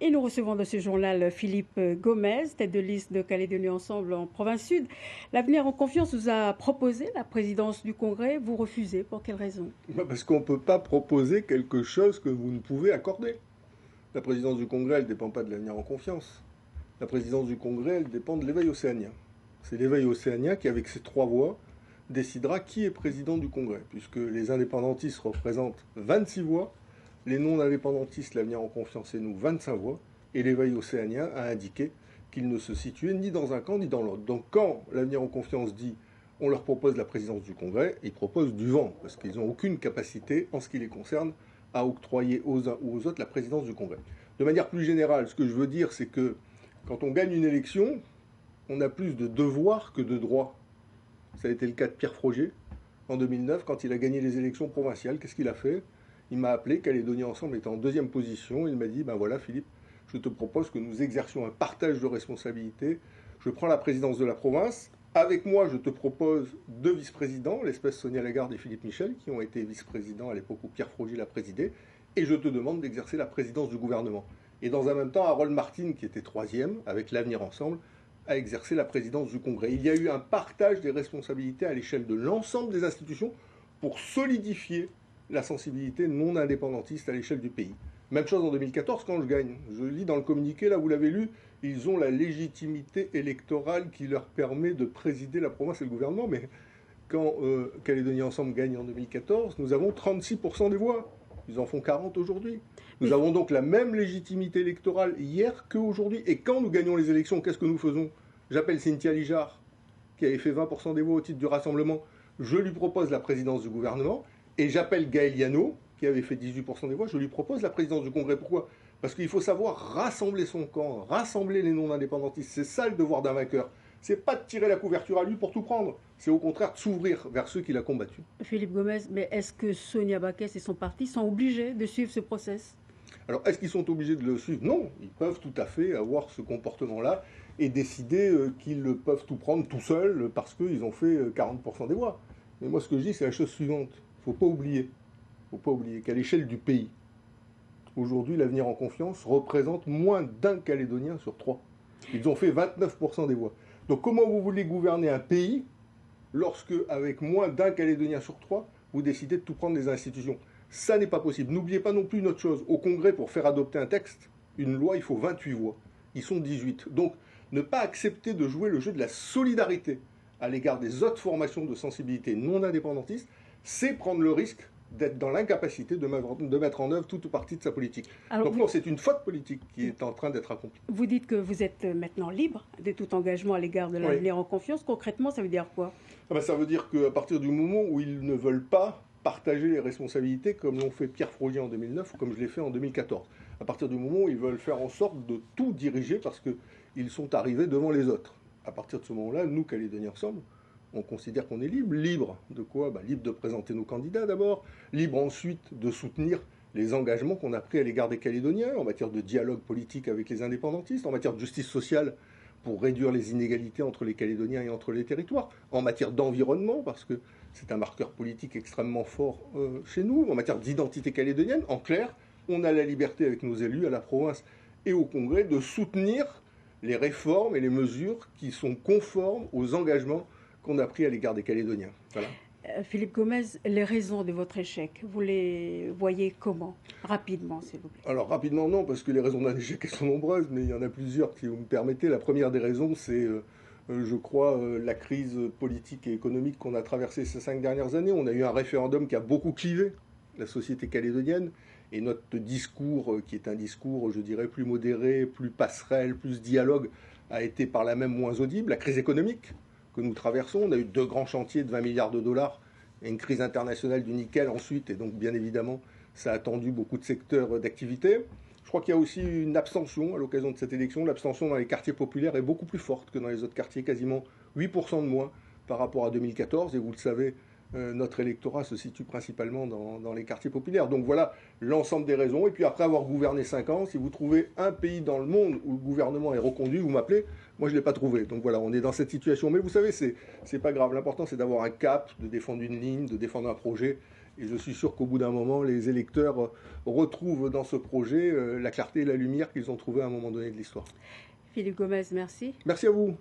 Et nous recevons dans ce journal Philippe Gomez, tête de liste de Calédonie Ensemble en province sud. L'Avenir en Confiance vous a proposé la présidence du Congrès. Vous refusez. Pour quelle raison? Parce qu'on ne peut pas proposer quelque chose que vous ne pouvez accorder. La présidence du Congrès, elle ne dépend pas de l'Avenir en Confiance. La présidence du Congrès, elle dépend de l'éveil océanien. C'est l'éveil océanien qui, avec ses 3 voix, décidera qui est président du Congrès, puisque les indépendantistes représentent 26 voix, les non-indépendantistes, l'Avenir en Confiance et nous, 25 voix, et l'éveil océanien a indiqué qu'il ne se situait ni dans un camp ni dans l'autre. Donc quand l'Avenir en Confiance dit on leur propose la présidence du Congrès, ils proposent du vent, parce qu'ils n'ont aucune capacité, en ce qui les concerne, à octroyer aux uns ou aux autres la présidence du Congrès. De manière plus générale, ce que je veux dire, c'est que quand on gagne une élection, on a plus de devoirs que de droits. Ça a été le cas de Pierre Frogier en 2009, quand il a gagné les élections provinciales. Qu'est-ce qu'il a fait? Il m'a appelé, Calédonie Ensemble était en 2e position. Il m'a dit, ben voilà Philippe, je te propose que nous exercions un partage de responsabilités. Je prends la présidence de la province. Avec moi, je te propose 2 vice-présidents, l'espèce Sonia Lagarde et Philippe Michel, qui ont été vice-présidents à l'époque où Pierre Frogier l'a présidé. Et je te demande d'exercer la présidence du gouvernement. Et dans un même temps, Harold Martin, qui était 3e, avec l'Avenir Ensemble, a exercé la présidence du Congrès. Il y a eu un partage des responsabilités à l'échelle de l'ensemble des institutions pour solidifier la sensibilité non indépendantiste à l'échelle du pays. Même chose en 2014 quand je gagne. Je lis dans le communiqué, là vous l'avez lu, ils ont la légitimité électorale qui leur permet de présider la province et le gouvernement. Mais quand Calédonie Ensemble gagne en 2014, nous avons 36% des voix. Ils en font 40 aujourd'hui. Nous avons donc la même légitimité électorale hier qu'aujourd'hui. Et quand nous gagnons les élections, qu'est-ce que nous faisons? J'appelle Cynthia Lijard, qui avait fait 20% des voix au titre du Rassemblement. Je lui propose la présidence du gouvernement. Et j'appelle Gaël Yano, qui avait fait 18% des voix. Je lui propose la présidence du Congrès. Pourquoi? Parce qu'il faut savoir rassembler son camp, rassembler les non-indépendantistes. C'est ça le devoir d'un vainqueur. C'est pas de tirer la couverture à lui pour tout prendre. C'est au contraire de s'ouvrir vers ceux qu'il a combattus. Philippe Gomez, mais est-ce que Sonia Backès et son parti sont obligés de suivre ce process? Alors, est-ce qu'ils sont obligés de le suivre? Non, ils peuvent tout à fait avoir ce comportement-là et décider qu'ils peuvent tout prendre tout seuls parce qu'ils ont fait 40% des voix. Mais moi, ce que je dis, c'est la chose suivante. Il ne faut pas oublier qu'à l'échelle du pays, aujourd'hui, l'Avenir en Confiance représente moins d'un Calédonien sur 3. Ils ont fait 29% des voix. Donc comment vous voulez gouverner un pays lorsque, avec moins d'un Calédonien sur 3, vous décidez de tout prendre des institutions? Ça n'est pas possible. N'oubliez pas non plus une autre chose. Au Congrès, pour faire adopter un texte, une loi, il faut 28 voix. Ils sont 18. Donc, ne pas accepter de jouer le jeu de la solidarité à l'égard des autres formations de sensibilité non indépendantistes, c'est prendre le risque d'être dans l'incapacité de mettre en œuvre toute partie de sa politique. Alors, donc non, c'est une faute politique qui est en train d'être accomplie. Vous dites que vous êtes maintenant libre de tout engagement à l'égard de l'Avenir en Confiance. Concrètement, ça veut dire quoi? Ça veut dire qu'à partir du moment où ils ne veulent pas partager les responsabilités comme l'ont fait Pierre Frogier en 2009 ou comme je l'ai fait en 2014. À partir du moment où ils veulent faire en sorte de tout diriger parce qu'ils sont arrivés devant les autres. À partir de ce moment-là, nous, Calédonie Ensemble, on considère qu'on est libre. Libre de quoi? Libre de présenter nos candidats d'abord, libre ensuite de soutenir les engagements qu'on a pris à l'égard des Calédoniens en matière de dialogue politique avec les indépendantistes, en matière de justice sociale pour réduire les inégalités entre les Calédoniens et entre les territoires, en matière d'environnement, parce que c'est un marqueur politique extrêmement fort chez nous, en matière d'identité calédonienne. En clair, on a la liberté avec nos élus à la province et au Congrès de soutenir les réformes et les mesures qui sont conformes aux engagements qu'on a pris à l'égard des Calédoniens. Voilà. Philippe Gomez, les raisons de votre échec, vous les voyez comment? Rapidement, s'il vous plaît. Alors, rapidement, non, parce que les raisons d'un échec sont nombreuses, mais il y en a plusieurs, si vous me permettez. La première des raisons, c'est, je crois, la crise politique et économique qu'on a traversée ces 5 dernières années. On a eu un référendum qui a beaucoup clivé la société calédonienne, et notre discours, qui est un discours, je dirais, plus modéré, plus passerelle, plus dialogue, a été par là même moins audible. La crise économique que nous traversons. On a eu 2 grands chantiers de 20 milliards de dollars et une crise internationale du nickel ensuite. Et donc, bien évidemment, ça a tendu beaucoup de secteurs d'activité. Je crois qu'il y a aussi une abstention à l'occasion de cette élection. L'abstention dans les quartiers populaires est beaucoup plus forte que dans les autres quartiers, quasiment 8% de moins par rapport à 2014. Et vous le savez, notre électorat se situe principalement dans les quartiers populaires. Donc voilà l'ensemble des raisons. Et puis après avoir gouverné 5 ans, si vous trouvez un pays dans le monde où le gouvernement est reconduit, vous m'appelez. Moi, je ne l'ai pas trouvé. Donc voilà, on est dans cette situation. Mais vous savez, c'est pas grave. L'important, c'est d'avoir un cap, de défendre une ligne, de défendre un projet Et je suis sûr qu'au bout d'un moment, les électeurs retrouvent dans ce projet la clarté et la lumière qu'ils ont trouvée à un moment donné de l'histoire. Philippe Gomez, merci. Merci à vous.